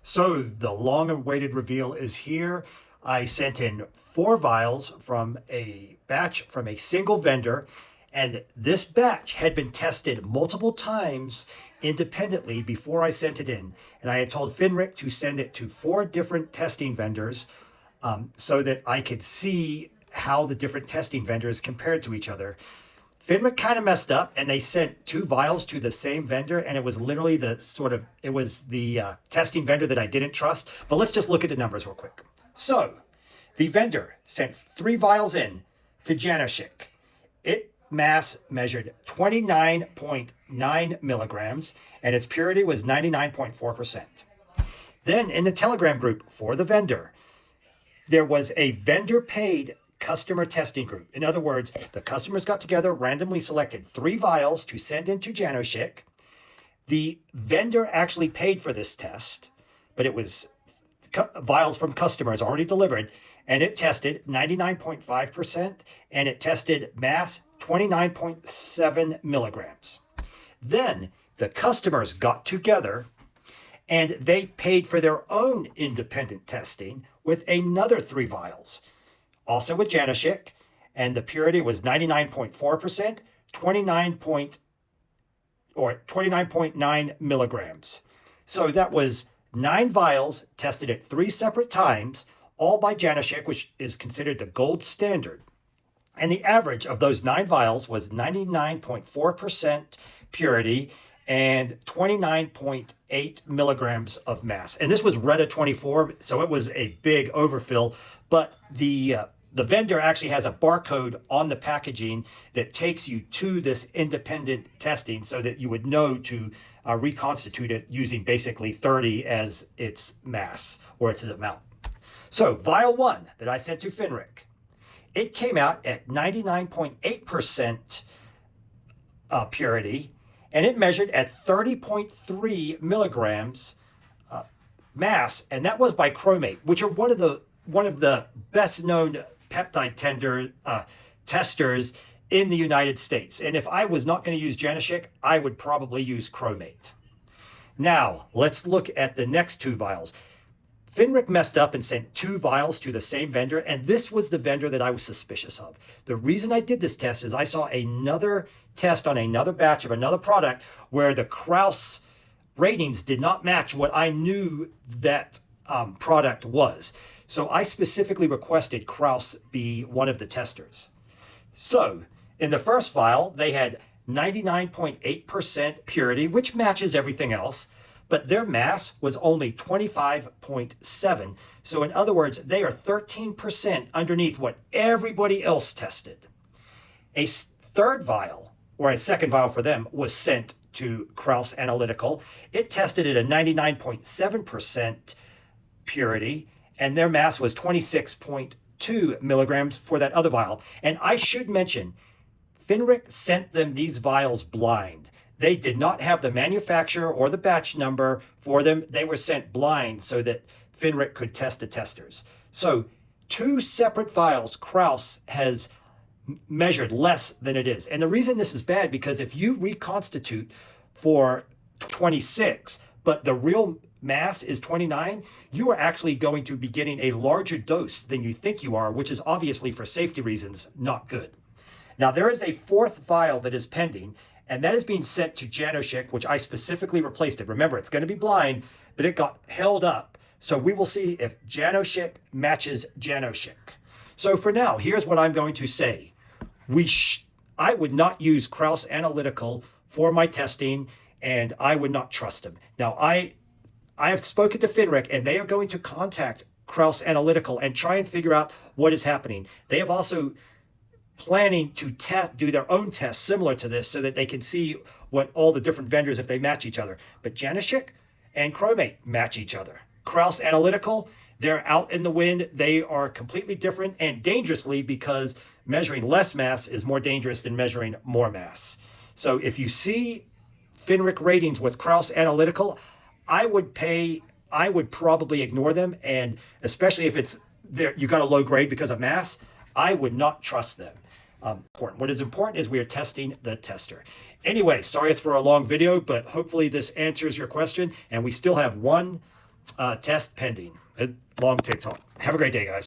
So the long-awaited reveal is here. I sent in 4 vials from a batch from a single vendor, and this batch had been tested multiple times independently before I sent it in. And I had told Finnrick to send it to 4 different testing vendors so that I could see how the different testing vendors compared to each other. Finnrick kind of messed up, and they sent 2 vials to the same vendor, and it was literally the testing vendor that I didn't trust. But let's just look at the numbers real quick. So the vendor sent 3 vials in to Janoshik. It mass measured 29.9 milligrams, and its purity was 99.4%. Then in the Telegram group for the vendor, there was a vendor-paid customer testing group. In other words, the customers got together, randomly selected 3 vials to send into Janoshik. The vendor actually paid for this test, but it was vials from customers already delivered, and it tested 99.5%, and it tested mass 29.7 milligrams. Then the customers got together and they paid for their own independent testing with another 3 vials, also with Janoshik, and the purity was 99.4%, 29.9 milligrams. So that was 9 vials tested at 3 separate times, all by Janoshik, which is considered the gold standard. And the average of those 9 vials was 99.4% purity and 29.8 milligrams of mass. And this was Reta 24, so it was a big overfill. But the vendor actually has a barcode on the packaging that takes you to this independent testing so that you would know to reconstitute it using basically 30 as its mass or its amount. So vial 1 that I sent to Finnrick, it came out at 99.8% purity, and it measured at 30.3 milligrams mass, and that was by Chromate, which are one of the best known peptide testers in the United States. And if I was not going to use Janoshik, I would probably use Chromate. Now let's look at the next 2 vials. Finnrick messed up and sent 2 vials to the same vendor, and this was the vendor that I was suspicious of. The reason I did this test is I saw another test on another batch of another product where the Krause ratings did not match what I knew that product was. So I specifically requested Krause be one of the testers. So in the first vial, they had 99.8% purity, which matches everything else, but their mass was only 25.7. So in other words, they are 13% underneath what everybody else tested. A third vial, or a second vial for them, was sent to Krause Analytical. It tested at a 99.7% purity, and their mass was 26.2 milligrams for that other vial. And I should mention, Finnrick sent them these vials blind. They did not have the manufacturer or the batch number for them. They were sent blind so that Finnrick could test the testers. So 2 separate vials, Krause has measured less than it is. And the reason this is bad, because if you reconstitute for 26, but the real mass is 29, you are actually going to be getting a larger dose than you think you are, which is obviously for safety reasons not good. Now there is a 4th vial that is pending, and that is being sent to Janoshik, which I specifically replaced it. Remember, it's going to be blind, but it got held up. So we will see if Janoshik matches Janoshik. So for now, here's what I'm going to say. I would not use Krause Analytical for my testing, and I would not trust them. Now, I have spoken to Finnrick, and they are going to contact Krause Analytical and try and figure out what is happening. They have also planning to do their own tests similar to this so that they can see what all the different vendors, if they match each other. But Janoshik and Chromate match each other. Krause Analytical, they're out in the wind. They are completely different and dangerously, because measuring less mass is more dangerous than measuring more mass. So if you see Finnrick ratings with Krause Analytical, I would probably ignore them. And especially if it's there, you got a low grade because of mass, I would not trust them. What is important is we are testing the tester. Anyway, sorry it's for a long video, but hopefully this answers your question. And we still have one Test pending. Long TikTok. Have a great day, guys.